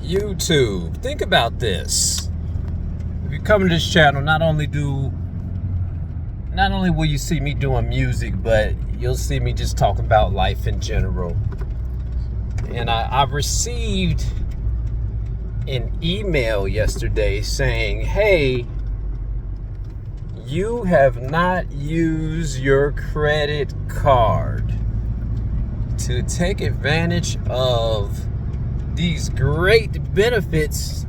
YouTube, think about this. If you come to this channel, not only will you see me doing music, but you'll see me just talking about life in general. And I received an email yesterday saying, hey, you have not used your credit card to take advantage of these great benefits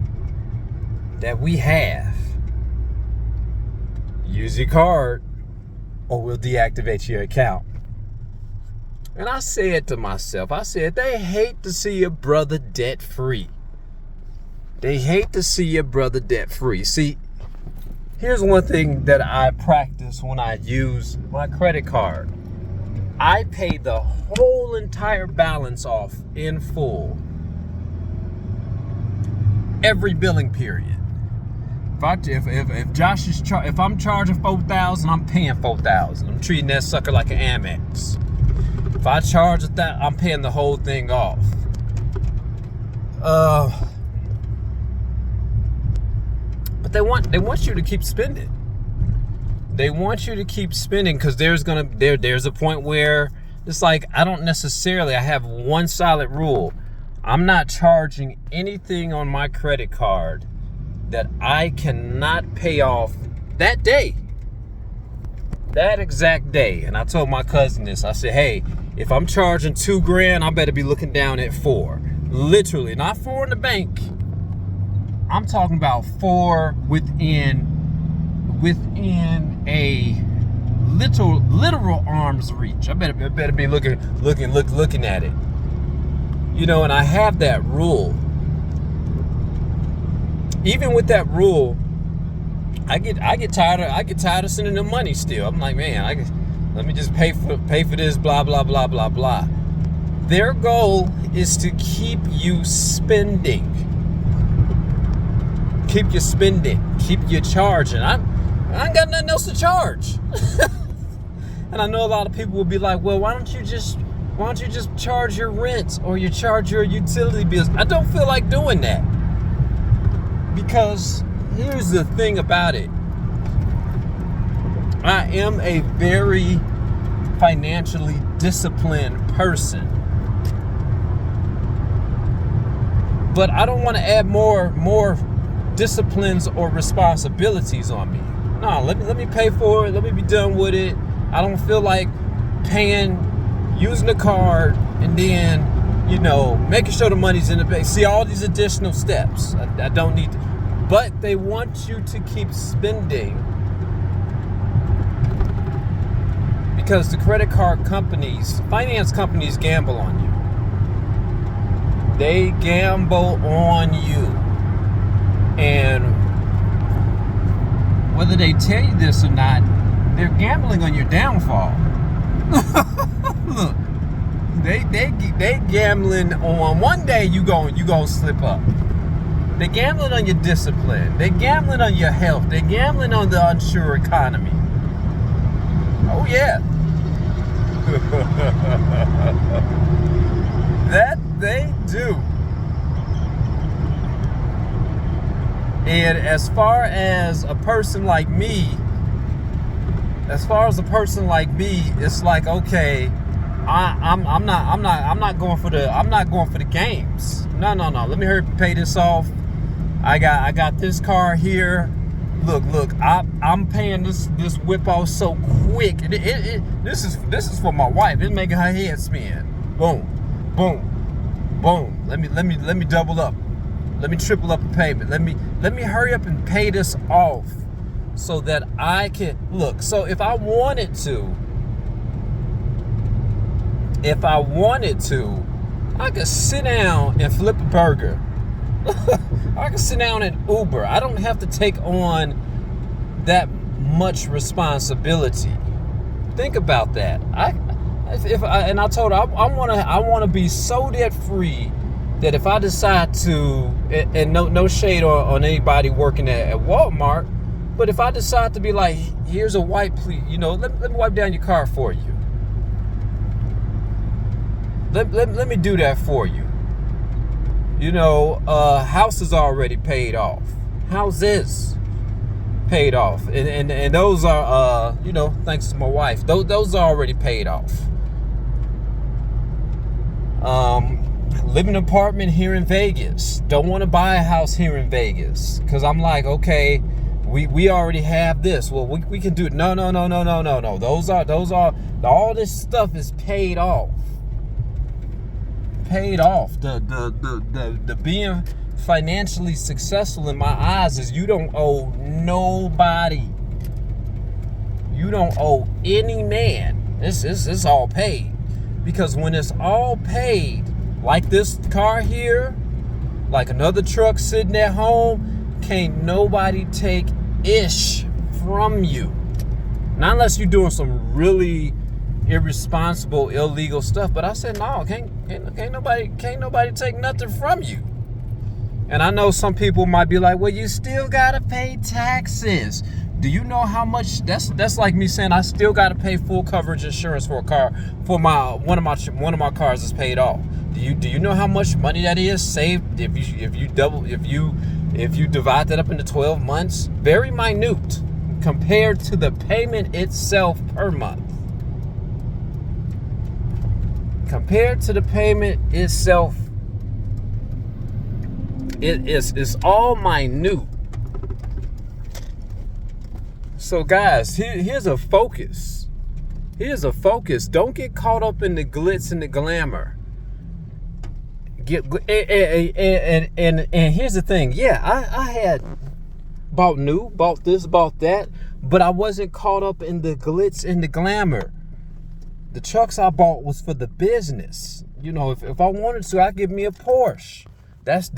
that we have. Use your card or we'll deactivate your account. And I said to myself, they hate to see a brother debt free. They hate to see a brother debt free. See, here's one thing that I practice when I use my credit card. I pay the whole entire balance off in full every billing period. If Josh is if I'm charging $4,000, I'm paying $4,000. I'm treating that sucker like an Amex. If I charge that, I'm paying the whole thing off. But they want you to keep spending. They want you to keep spending because there's a point where it's like I have one solid rule. I'm not charging anything on my credit card that I cannot pay off that day. That exact day. And I told my cousin this. I said, hey, if I'm charging $2,000, I better be looking down at 4. Literally, not 4 in the bank. I'm talking about 4 within a literal arm's reach. I better be looking at it. You know, and I have that rule. Even with that rule, I get tired of sending them money still. I'm like, man, let me just pay for this, blah blah blah blah blah. Their goal is to keep you spending. Keep you spending. Keep you charging. I ain't got nothing else to charge. And I know a lot of people will be like, well, why don't you just charge your rent or you charge your utility bills? I don't feel like doing that. Because here's the thing about it. I am a very financially disciplined person. But I don't want to add more disciplines or responsibilities on me. No, let me pay for it. Let me be done with it. I don't feel like using the card and then, making sure the money's in the bank. See all these additional steps. I don't need to. But they want you to keep spending because the credit card companies, finance companies gamble on you. They gamble on you. And whether they tell you this or not, they're gambling on your downfall. Look, they gambling on one day you gonna slip up. They're gambling on your discipline. They're gambling on your health. They're gambling on the unsure economy. Oh yeah. That they do. And as far as a person like me, it's like, okay, I'm not going for the games. No. Let me hurry up and pay this off. I got this car here. Look, I'm paying this whip off so quick. This is for my wife. It's making her head spin. Boom. Let me double up. Let me triple up the payment. Let me hurry up and pay this off so that I can look. So if I wanted to, I could sit down and flip a burger. I can sit down and Uber. I don't have to take on that much responsibility. Think about that. I told her I want to be so debt free that if I decide to, and no shade on anybody working at Walmart, but if I decide to be like, here's a wipe, please, let me wipe down your car for you. Let me do that for you. House is already paid off. Houses paid off, and those are thanks to my wife. Those are already paid off. Live in an apartment here in Vegas. Don't want to buy a house here in Vegas because I'm like, okay, we already have this. Well, we can do it. No. Those are all this stuff is paid off. Paid off. The being financially successful in my eyes is you don't owe nobody. You don't owe any man. It's all paid. Because when it's all paid, like this car here, like another truck sitting at home, can't nobody take ish from you. Not unless you're doing some really irresponsible, illegal stuff. But I said, no, can't nobody take nothing from you. And I know some people might be like, well, you still gotta pay taxes. Do you know how much? That's like me saying I still gotta pay full coverage insurance for a car for one of my cars is paid off. Do you know how much money that is saved if you divide that up into 12 months? Very minute compared to the payment itself per month. Compared to the payment itself, it's all minute. So guys, here's a focus. Don't get caught up in the glitz and the glamour. And here's the thing. Yeah, I had bought this, bought that, but I wasn't caught up in the glitz and the glamour. The trucks I bought was for the business. If I wanted to, I'd give me a Porsche. That's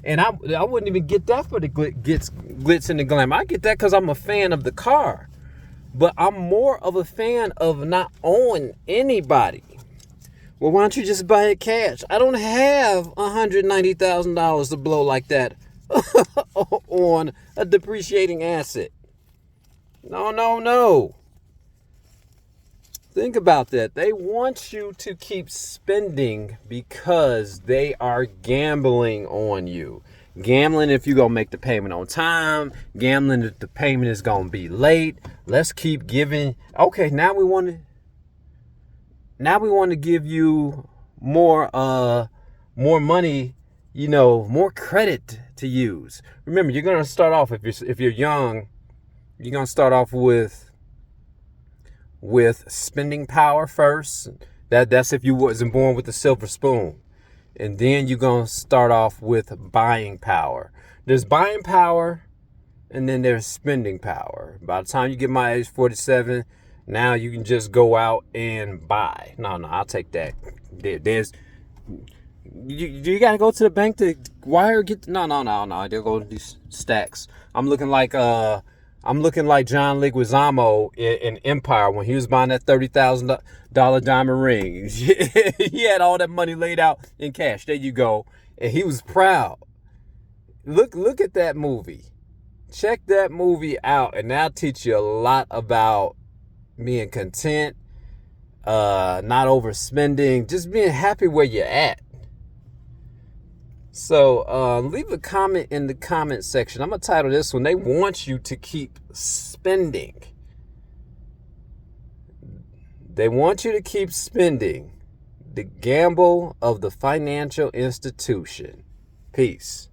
and I wouldn't even get that for the glitz and the glamour. I get that because I'm a fan of the car. But I'm more of a fan of not owing anybody. Well, why don't you just buy it cash? I don't have $190,000 to blow like that on a depreciating asset. No. Think about that. They want you to keep spending because they are gambling on you. Gambling if you're going to make the payment on time. Gambling if the payment is going to be late. Let's keep giving. Okay, now we want to give you more money, more credit to use. Remember, you're going to start off, if you're young, you're going to start off with spending power first. That's if you wasn't born with a silver spoon. And then you're going to start off with buying power. There's buying power, and then there's spending power. By the time you get my age, 47, now you can just go out and buy. No, I'll take that. You got to go to the bank to wire get. No. They'll go to these stacks. I'm looking like John Leguizamo in Empire when he was buying that $30,000 diamond ring. He had all that money laid out in cash. There you go. And he was proud. Look at that movie. Check that movie out, and that'll teach you a lot about being content, not overspending, just being happy where you're at. So leave a comment in the comment section. I'm going to title this one, They Want You to Keep Spending. They want you to keep spending. The gamble of the financial institution. Peace.